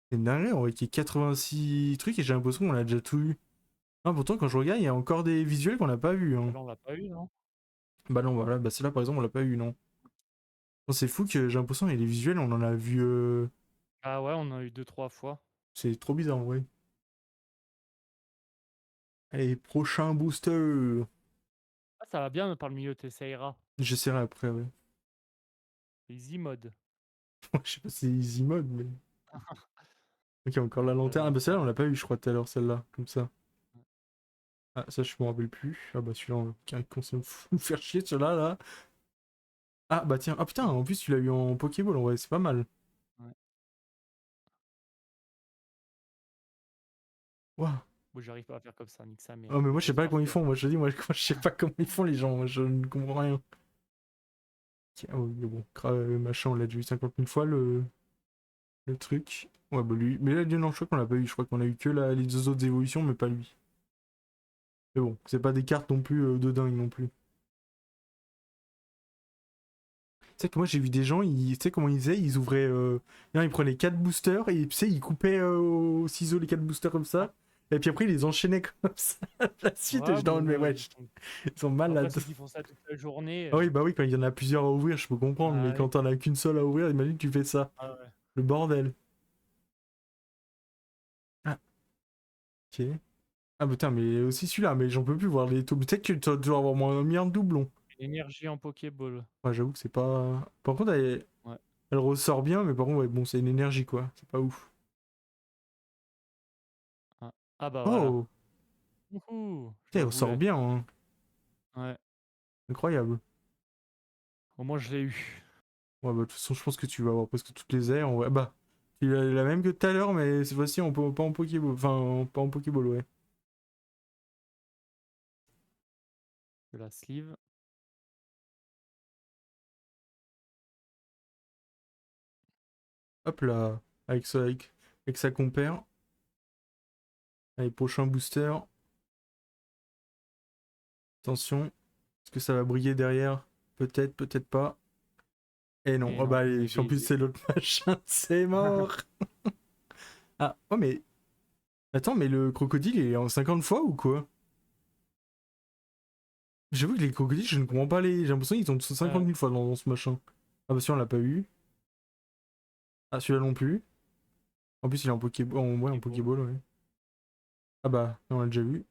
C'est une dinguerie, on voit qu'il y a 86 trucs et j'ai l'impression qu'on a déjà tout eu. Ah, pourtant, quand je regarde, il y a encore des visuels qu'on n'a pas vus, hein.
Là, on l'a pas eu, non?
Bah non, voilà, bah celle-là par exemple, on l'a pas eu, non. Non, c'est fou que j'ai l'impression, et les visuels, on en a vu.
Ah ouais, on en a eu 2-3 fois.
C'est trop bizarre, en vrai. Allez, prochain booster.
Ah, ça va bien par le milieu, t'essayeras.
J'essaierai après, ouais.
Easy mode.
Je sais pas si c'est easy mode, mais. Ok, encore la lanterne. Ah bah celle-là, on l'a pas eu, je crois, tout à l'heure, celle-là, comme ça. Ah, ça, je me rappelle plus. Ah bah celui-là, on continue de nous faire chier, celui-là, là. Ah bah tiens, ah putain, en plus, tu l'as eu en Pokéball, en vrai, c'est pas mal.
Ouais.
Waouh.
Bon, j'arrive pas à faire comme ça, nique sa mère.
Oh, mais moi, je sais
Faites
pas comment ils
parfait.
font. Moi, je te dis, moi, je sais pas comment ils font, les gens. Moi, je ne comprends rien. Tiens, oh, mais bon, machin, on l'a déjà eu 50 000 fois, le truc. Ouais, bah lui. Mais là, non, je crois qu'on l'a pas eu. Je crois qu'on a eu que les deux autres évolutions, mais pas lui. Mais bon, c'est pas des cartes non plus de dingue non plus. Tu sais que moi j'ai vu des gens, tu sais comment ils faisaient, ils ouvraient, non, ils prenaient 4 boosters et tu sais ils coupaient au ciseau les 4 boosters comme ça, et puis après ils les enchaînaient comme ça la suite, et
Ouais,
je down, mais
bon,
ouais, ils sont
après,
malades.
ceux qui font ça toute la journée.
Ah oui, bah oui, quand il y en a plusieurs à ouvrir, je peux comprendre, mais
Ah
quand
oui.
t'en as qu'une seule à ouvrir, imagine que tu fais ça.
Ah ouais.
Le bordel. Ah, ok. Ah putain, mais aussi celui-là, mais j'en peux plus voir les taux. Peut-être que tu dois avoir moins un milliard de doublons.
Énergie en Pokéball.
Ouais, j'avoue que c'est pas. Par contre,
Ouais.
elle ressort bien, mais par contre, ouais, bon, c'est une énergie quoi. C'est pas ouf.
Ah, ah bah voilà.
Oh!
Wouhou, je
Putain,
le
elle ressort
voulais.
bien, hein.
Ouais.
Incroyable.
Au moins, je l'ai eu.
Ouais, bah, de toute façon, je pense que tu vas avoir presque toutes les airs. En vrai. Bah, tu as la même que tout à l'heure, mais cette fois-ci, pas en Pokéball. Enfin, pas en Pokéball, ouais.
De la sleeve.
Hop là. Avec sa compère. Allez, prochain booster. Attention. Est-ce que ça va briller derrière? Peut-être, peut-être pas. Et non.
Et
Oh bah,
non, on
allez,
est
si en plus
baisé.
c'est l'autre machin, c'est mort. Ah, oh, mais. Attends, mais le crocodile, il est en 50 fois ou quoi? J'avoue que les crocodiles, je ne comprends pas les. J'ai l'impression qu'ils sont 50 000 fois dans ce machin. Ah bah si, on l'a pas eu. Ah, celui-là non plus. En plus, il est en Pokéball. Ouais, en
Pokéball.
Pokéball, ouais. Ah bah, on l'a déjà vu.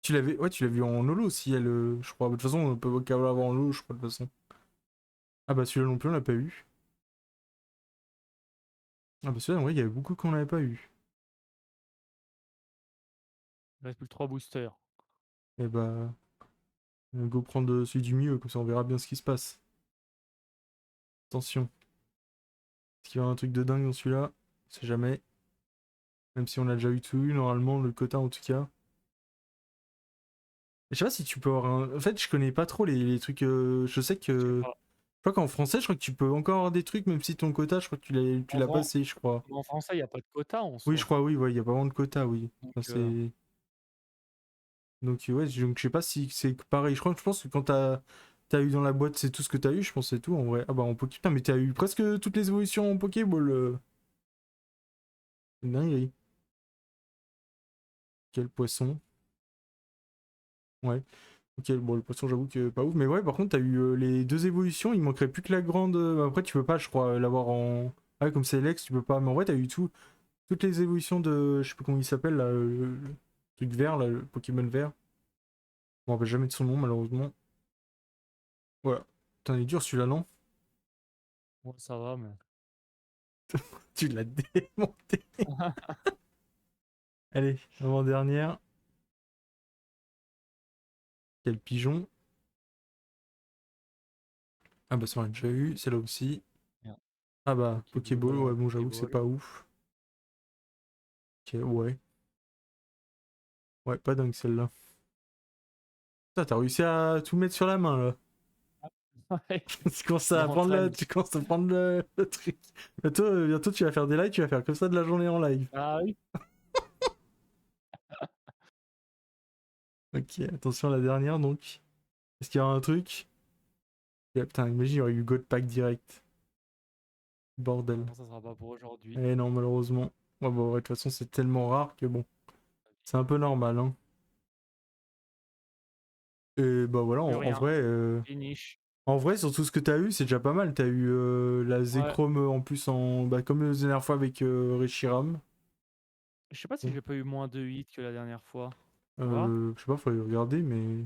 Tu l'avais. Ouais, tu l'as vu en holo aussi, elle, je crois. De toute façon, on peut qu'à l'avoir en holo, je crois, de toute façon. Ah bah, celui-là non plus, on l'a pas eu. Ah bah, celui-là, en vrai, il y avait beaucoup qu'on l'avait pas eu.
Il reste plus que 3 boosters.
Et bah, on go prendre celui du milieu, comme ça on verra bien ce qui se passe. Attention. Est-ce qu'il y aura un truc de dingue dans celui-là? On sait jamais. Même si on a déjà eu tout eu, normalement, le quota en tout cas. Je sais pas si tu peux avoir un. En fait, je connais pas trop les trucs. Je sais
Je sais
que.
pas.
Je crois qu'en français, je crois que tu peux encore avoir des trucs, même si ton quota, je crois que tu
En,
l'as
fran-
passé, je crois.
en français, il n'y a pas de quota en
Oui, je
soi.
crois, oui, ouais, il y a pas vraiment de quota, oui.
Donc,
Enfin, donc, ouais, donc je sais pas si c'est pareil. Je pense que quand t'as eu dans la boîte, c'est tout ce que t'as eu, je pense que c'est tout en vrai. Ah bah en Poké. Putain, mais t'as eu presque toutes les évolutions en Pokéball. C'est une dinguerie. Quel poisson. Ouais. Ok, bon, le poisson, j'avoue que pas ouf. Mais ouais, par contre, t'as eu les deux évolutions. Il manquerait plus que la grande. Après, tu peux pas, je crois, l'avoir en. Ah, ouais, comme c'est Lex, tu peux pas. Mais en vrai, t'as eu toutes les évolutions de. Je sais plus comment il s'appelle, là. Le truc vert, là, le Pokémon vert. Je me rappelle jamais de son nom, malheureusement. Voilà. Putain, il est dur celui-là, non?
ouais, ça va, mais.
Tu l'as démonté. Allez, avant-dernière. Quel pigeon. Ah bah ça on l'a déjà eu, c'est là aussi.
Merde.
Ah bah, Pokéball,
Pokéball,
ouais,
ouais,
bon, j'avoue que c'est
Pokéball.
pas ouf. Ok, ouais. Ouais, pas dingue celle-là. Putain, t'as réussi à tout mettre sur la main, là.
Ouais,
Tu commences
je
à prendre
m'entraîne.
tu commences à prendre le truc. Bientôt, tu vas faire des lives, tu vas faire comme ça de la journée en live.
Ah oui.
Ok, attention à la dernière, donc. Est-ce qu'il y aura un truc? Putain, imagine, il y aurait eu God Pack direct. Bordel.
Non, ça sera pas pour aujourd'hui.
Eh non, malheureusement. Ouais, bon, ouais, de toute façon, c'est tellement rare que bon. C'est un peu normal, hein. Et bah voilà,
Plus
en
rien.
vrai,
Finish.
sur tout ce que t'as eu, c'est déjà pas mal. T'as eu la
Ouais.
Zekrom en plus, bah, comme la dernière fois avec Reshiram.
Je sais pas si
Bon.
j'ai pas eu moins de hits que la dernière fois. Voir.
Je sais pas, faudrait regarder, mais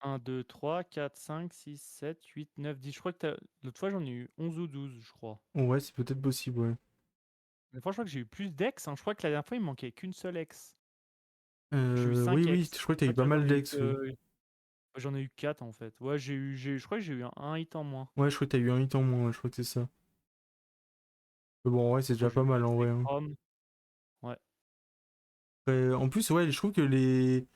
1, 2, 3, 4, 5, 6, 7, 8, 9, 10. Je crois que l'autre fois j'en ai eu 11 ou 12, je crois.
ouais, c'est peut-être possible, ouais.
Mais franchement, je crois que j'ai eu plus d'ex, hein. Je crois que la dernière fois, il me manquait qu'une seule ex. J'ai eu
Oui,
5
oui,
ex.
je crois que t'as
En
eu
fait,
pas
j'en
mal
ai eu
d'ex, oui.
que... J'en ai eu 4 en fait. Ouais, je crois que j'ai eu un hit en moins.
Ouais, je crois que t'as eu un hit en moins, ouais, je crois que c'est ça. Mais bon, ouais, c'est
Du coup,
déjà
j'ai
pas
eu
mal
la
en vrai, hein.
Zekrom. Ouais.
En plus, ouais, je trouve que les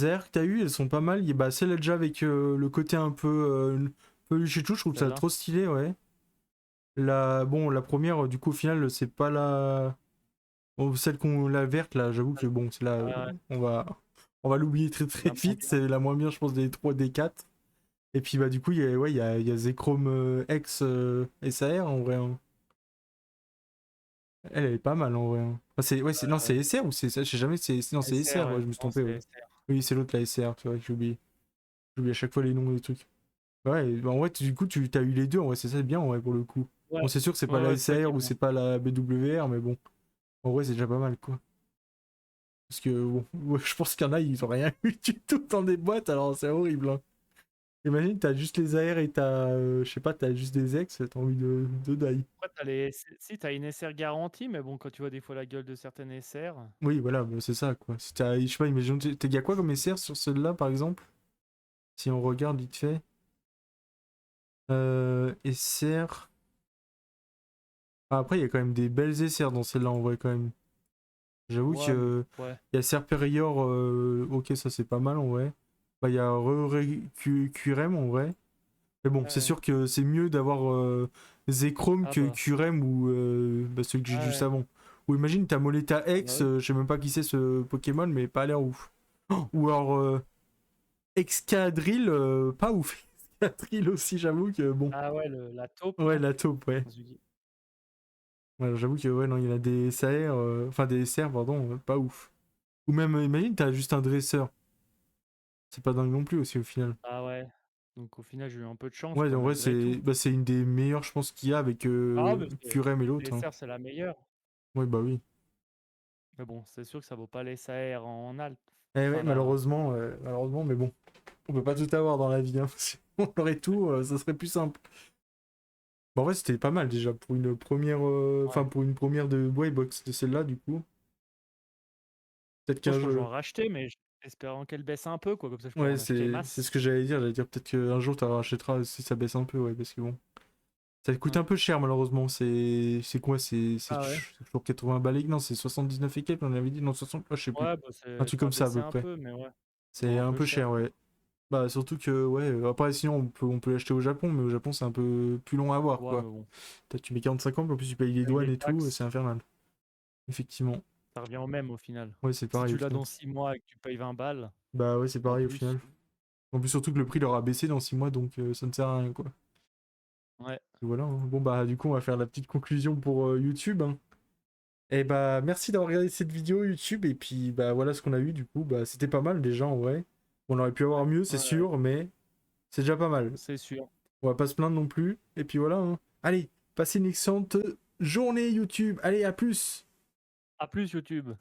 AR que t'as eu, elles sont pas mal. Bah, celle déjà avec le côté un peu luché tout, je trouve ça
Celle-là.
trop stylé, ouais. Bon, la première, du coup, au final, c'est pas la. Bon, celle qu'on la verte, là, j'avoue que bon, c'est là,
Ouais, ouais.
on va, on va l'oublier très
C'est
très
la moins
vite.
bien.
C'est la moins bien, je pense, des 3 des 4. Et puis, bah, du coup, ouais, il y a Zekrom X SAR en vrai, hein. Elle est pas mal en vrai, hein. Enfin, ouais, non, c'est SR ou c'est ça? Je sais jamais, non, c'est
SR,
SR, ouais,
ouais.
je me suis
Non,
trompé, ouais.
c'est SR.
Oui, c'est l'autre, la SR, tu vois, j'oublie. J'oublie à chaque fois les noms des trucs. Ouais, bah, en vrai, du coup, tu as eu les deux, en vrai, c'est ça bien, en vrai, pour le coup. Bon,
Ouais.
c'est sûr que c'est pas
Ouais,
la
ouais, c'est ça qui
SR
est
ou
bien.
c'est pas la BWR, mais bon, en vrai, c'est déjà pas mal, quoi. Parce que, bon, ouais, je pense qu'il y en a, ils ont rien eu du tout dans des boîtes, alors c'est horrible, hein. Imagine, t'as juste les AR et t'as, je sais pas, t'as juste des ex, t'as envie de die.
Après, si, t'as une SR garantie, mais bon, quand tu vois des fois la gueule de certaines SR.
Oui, voilà, bah, c'est ça, quoi. Si t'as, je sais pas, imagine, t'as y a quoi comme SR sur celle-là, par exemple? Si on regarde vite fait. SR. Ah, après, il y a quand même des belles SR dans celle-là, en vrai, quand même. J'avoue
Ouais, mais
que.
ouais.
Il y a Serperior, ok, ça c'est pas mal, en vrai. Bah, il y a QRM, en vrai. Mais bon,
Ouais,
c'est
ouais.
sûr que c'est mieux d'avoir Zekrom
Ah
que
bah.
QRM ou bah, celui que j'ai
Ah
juste
ouais.
avant. Ou imagine, t'as Moleta
Bah
X,
oui.
je sais même pas qui c'est ce Pokémon, mais pas l'air ouf. Oh, ou alors Excadrill, pas ouf. Excadrill aussi, j'avoue que bon.
Ah ouais, la taupe
Ouais,
là.
la taupe, ouais.
Kazuki.
Ouais, j'avoue que ouais, non, il y en a des SAR, enfin des SR, pardon, pas ouf. Ou même, imagine, t'as juste un dresseur. C'est pas dingue non plus aussi au final.
Ah ouais. Donc au final, j'ai eu un peu de chance,
Ouais,
quoi,
en vrai,
malgré tout.
c'est une des meilleures, je pense, qu'il y a avec
Ah, mais
Curem et l'autre,
les
hein.
SR, c'est la meilleure.
Ouais, bah oui.
Mais bon, c'est sûr que ça vaut pas les SR en alt.
Eh ouais,
Enfin là.
malheureusement, mais bon, on peut pas tout avoir dans la vie, hein. Si on aurait tout, ça serait plus simple. Bon, en vrai, c'était pas mal déjà pour une première, enfin
Ouais.
pour une première de ouais, box de celle-là, du coup. Peut-être
Moi,
qu'un
je crois que je vais
jeu.
en racheter, mais espérant qu'elle baisse un peu, quoi. Comme ça, je pourrais
Ouais,
en acheter
c'est ce
masse.
que j'allais dire. J'allais dire peut-être qu'un jour, tu rachèteras si ça baisse un peu, ouais, parce que bon. Ça coûte
Ouais.
un peu cher, malheureusement. C'est quoi? C'est
Ah ouais.
toujours 80 balais? Non, c'est 79 et quelques, on avait dit. Non, 60, je sais plus.
Ouais, bah
Un truc
ça a
comme ça, à
baissé
peu
un
près.
peu, mais ouais.
C'est
Toujours un
un
peu
peu
cher,
cher,
quoi.
ouais. Bah, surtout que, ouais, après, sinon, on peut l'acheter au Japon, mais au Japon, c'est un peu plus long à avoir,
Ouais,
quoi.
mais bon.
Tu mets 45 ans, puis en plus, tu payes les
Avec
douanes
les
et tout,
taxes,
c'est infernal. Effectivement.
ça revient au même au final.
Ouais, c'est
Si
pareil au
tu l'as
final.
dans 6 mois et que tu payes 20 balles,
Bah, ouais, c'est
en
pareil au
plus.
final. En plus, surtout que le prix leur a baissé dans 6 mois, donc ça ne sert à rien, quoi.
Ouais.
Et voilà, hein. Bon, bah, du coup, on va faire la petite conclusion pour YouTube, hein. Et bah, merci d'avoir regardé cette vidéo YouTube, et puis, bah, voilà ce qu'on a eu, du coup. Bah, c'était pas mal, déjà, en vrai. On aurait pu avoir mieux, c'est
Ouais, ouais.
sûr, mais c'est déjà pas mal.
C'est sûr.
On va pas se plaindre non plus. Et puis voilà, hein. Allez, passez une excellente journée YouTube. Allez, à plus!
À plus YouTube.